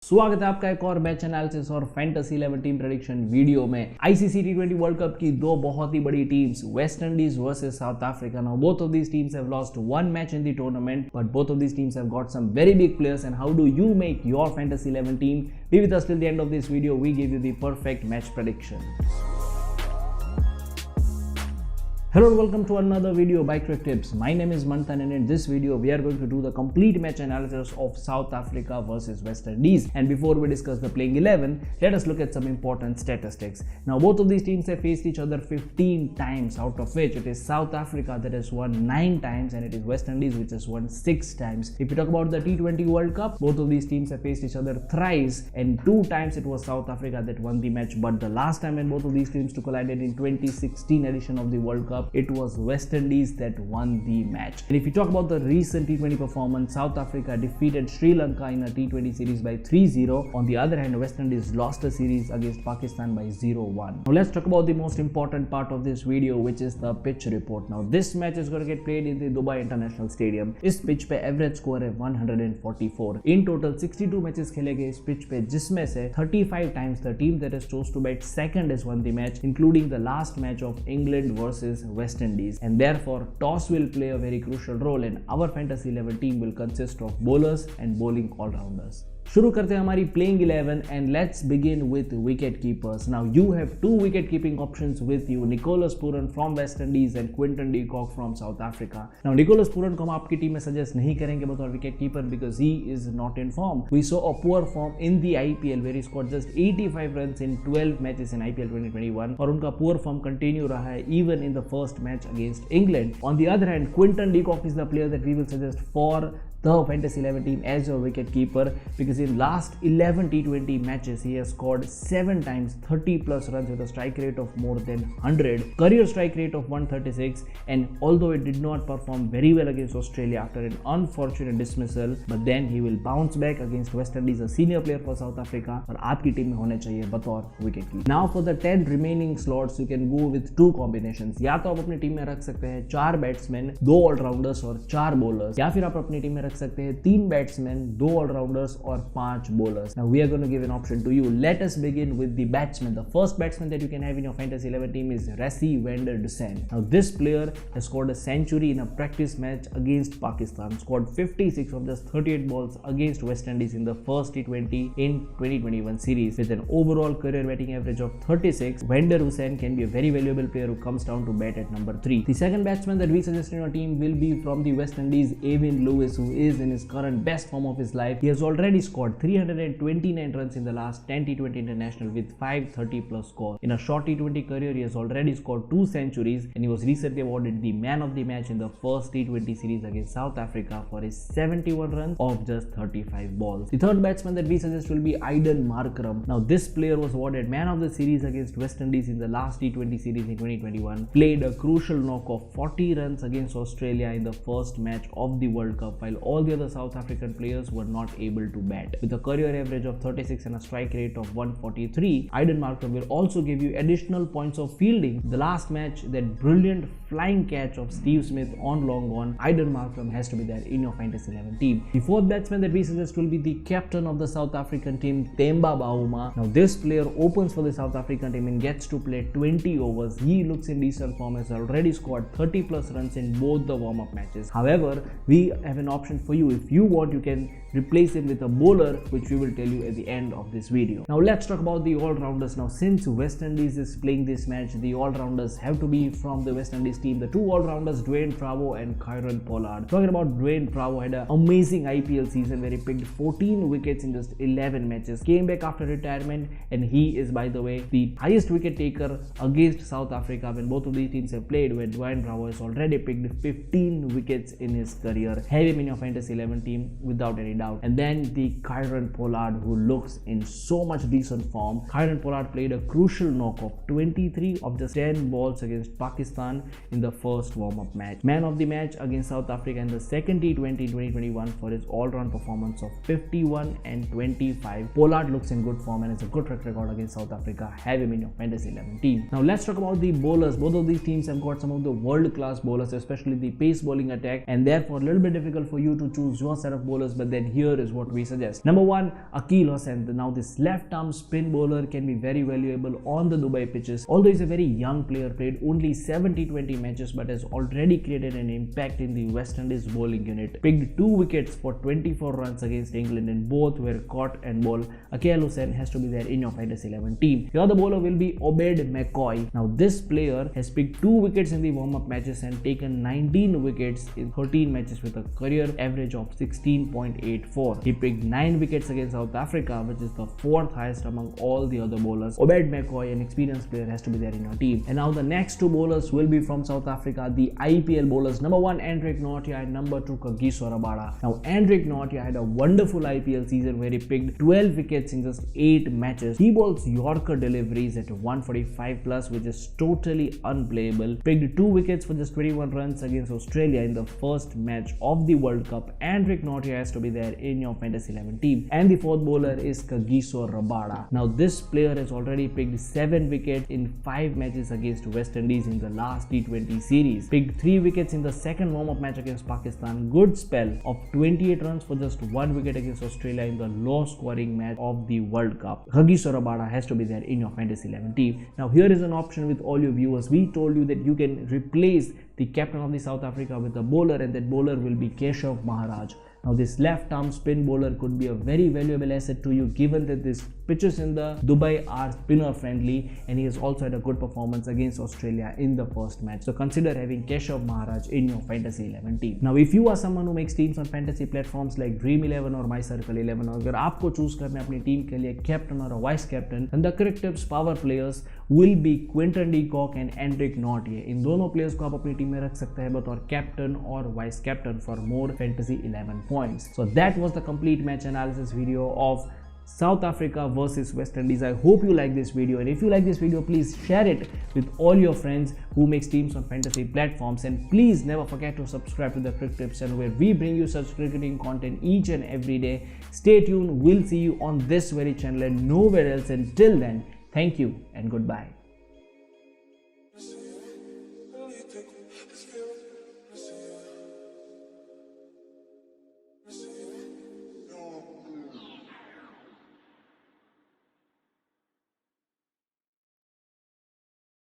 स्वागत है आपका एक और मैच एनालिसिस और फैंटेसी 11 टीम प्रेडिक्शन वीडियो में। आईसीसी T20 वर्ल्ड कप की दो बहुत ही बड़ी teams West Indies versus south Africa. Now both of these teams have lost one match in the tournament, but both of these teams have got some very big players. And how do you make your fantasy 11 team? Be with us till the end of this video. We give you the perfect match prediction. Hello and welcome to another video by CricTips. My name is Manthan and in this video we are going to do the complete match analysis of South Africa versus West Indies. And before we discuss the playing 11, let us look at some important statistics. Now both of these teams have faced each other 15 times, out of which it is South Africa that has won 9 times and it is West Indies which has won 6 times. If you talk about the T20 World Cup, both of these teams have faced each other thrice and 2 times it was South Africa that won the match. But the last time when both of these teams collided in 2016 edition of the World Cup, it was West Indies that won the match. And if you talk about the recent T20 performance, South Africa defeated Sri Lanka in a T20 series by 3-0. On the other hand, West Indies lost a series against Pakistan by 0-1. Now let's talk about the most important part of this video, which is the pitch report. Now this match is going to get played in the Dubai International Stadium. इस pitch पे average score है 144. In total 62 matches खेले गए इस pitch पे, जिसमें से 35 times the team that is chose to bat second has won the match, including the last match of England versus West Indies. And therefore toss will play a very crucial role and our fantasy 11 team will consist of bowlers and bowling all-rounders. शुरू करते हैं हमारी playing 11 and let's begin with wicket keepers. Now you have 2 wicket keeping options with you, Nicholas Pooran from West Indies and Quinton de Kock from South Africa. Now Nicholas Pooran को हम आपकी टीम में suggest नहीं करेंगे बतौर wicket keeper because he is not in form. We saw a poor form in the IPL where he scored just 85 runs in 12 matches in IPL 2021 और उनका पुअर फॉर्म कंटिन्यू रहा है even in the first match against England. On the other hand Quinton de Kock is the player that we will suggest for the fantasy 11 team as your wicket keeper because in last 11 T20 matches he has scored 7 times 30 plus runs with a strike rate of more than 100, career strike rate of 136, and although it did not perform very well against Australia after an unfortunate dismissal, but then he will bounce back against West Indies, a senior player for South Africa, और आपकी टीम में होने चाहिए बतौर wicket keeper. Now for the 10 remaining slots you can go with 2 combinations. या तो आप अपनी टीम में रख सकते हैं 4 बैट्समैन, 2 ऑलराउंडर्स और 4 बॉलर्स, या फिर आप अपनी टीम में रख सकते हैं 3 बैट्समैन, 2 ऑलराउंडर्स और 5 bowlers. Now we are going to give an option to you. Let us begin with the batsman. The first batsman that you can have in your fantasy 11 team is Rassie van der Dussen. Now this player has scored a century in a practice match against Pakistan, scored 56 of just 38 balls against West Indies in the first T20 in 2021 series with an overall career batting average of 36. Van der Dussen can be a very valuable player who comes down to bat at number 3. The second batsman that we suggest in your team will be from the West Indies, Evan Lewis, who is in his current best form of his life. He has already scored 329 runs in the last 10 T20 international with 530 plus score. In a short T20 career, he has already scored 2 centuries and he was recently awarded the man of the match in the first T20 series against South Africa for his 71 runs of just 35 balls. The third batsman that we suggest will be Aiden Markram. Now this player was awarded man of the series against West Indies in the last T20 series in 2021. Played a crucial knock of 40 runs against Australia in the first match of the World Cup, while all the other South African players were not able to bat. With a career average of 36 and a strike rate of 143, Aiden Markram will also give you additional points of fielding. The last match, that brilliant flying catch of Steve Smith on long on, Aiden Markram has to be there in your fantasy 11 team. The fourth batsman that we suggest will be the captain of the South African team, Temba Bavuma. Now this player opens for the South African team and gets to play 20 overs. He looks in decent form, has already scored 30 plus runs in both the warm-up matches. However, we have an option for you. If you want, you can replace him with a bowler, which we will tell you at the end of this video. Now let's talk about the all-rounders. Now since West Indies is playing this match, the all-rounders have to be from the West Indies team. The 2 all-rounders, Dwayne Bravo and Kieron Pollard. Talking about Dwayne Bravo, had an amazing IPL season where he picked 14 wickets in just 11 matches, came back after retirement, and he is, by the way, the highest wicket taker against South Africa when both of these teams have played, where Dwayne Bravo has already picked 15 wickets in his career. Have him in your fantasy 11 team without any doubt. And then the Kieron Pollard, who looks in so much decent form. Kieron Pollard played a crucial knock of 23 of just 10 balls against Pakistan in the first warm-up match. Man of the match against South Africa in the second T20 2021 for his all-round performance of 51 and 25. Pollard looks in good form and has a good track record against South Africa. Have him in your fantasy 11 team. Now let's talk about the bowlers. Both of these teams have got some of the world-class bowlers, especially the pace bowling attack, and therefore a little bit difficult for you to choose your set of bowlers, but then here is what we suggest. Number 1, Akeal Hosein. Now this left arm spin bowler can be very valuable on the Dubai pitches. Although he's a very young player, played only 7 T20 matches but has already created an impact in the West Indies bowling unit. Picked 2 wickets for 24 runs against England and both were caught and bowled. Akeal Hosein has to be there in your Fantasy 11 team. The other bowler will be Obed McCoy. Now this player has picked 2 wickets in the warm-up matches and taken 19 wickets in 13 matches with a career average of 16.84. He picked 9 wickets against South Africa, which is the 4th highest among all the other bowlers. Obed McCoy, an experienced player, has to be there in your team. And now the next 2 bowlers will be from South Africa, the IPL bowlers. Number 1, Anrich Nortje, and number 2, Kagiso Rabada. Now Anrich Nortje had a wonderful IPL season where he picked 12 wickets in just 8 matches. He bowls Yorker deliveries at 145 plus, which is totally unplayable. Picked 2 wickets for just 21 runs against Australia in the first match of the World Cup. Anrich Nortje has to be there in your Fantasy 11 team. And the 4th bowler is Kagiso Rabada. Now this player has already picked 7 wickets in 5 matches against West Indies in the last T20 series. Picked 3 wickets in the second warm-up match against Pakistan. Good spell of 28 runs for just 1 wicket against Australia in the low-scoring match of the World Cup. Kagiso Rabada has to be there in your Fantasy 11 team. Now here is an option with all your viewers. We told you that you can replace the captain of the South Africa with a bowler, and that bowler will be Keshav Maharaj. Now this left arm spin bowler could be a very valuable asset to you, given that these pitches in the Dubai are spinner friendly, and he has also had a good performance against Australia in the first match. So consider having Keshav Maharaj in your Fantasy 11 team. Now if you are someone who makes teams on fantasy platforms like Dream 11 or My Circle 11, और अगर आपको choose करना है अपनी team के लिए captain और vice captain, then the CricTips power players will be Quinton de Kock and Anrich Nortje. इन दोनों प्लेयर्स को आप अपनी टीम में रख सकते हैं बतौर कैप्टन और vice captain for more Fantasy 11 points. So that was the complete match analysis video of South Africa versus West Indies. I hope you like this video, and if you like this video, please share it with all your friends who makes teams on fantasy platforms, and please never forget to subscribe to the CricTips channel where we bring you such cricketing content each and every day. Stay tuned. We'll see you on this very channel and nowhere else. Until then, thank you and goodbye.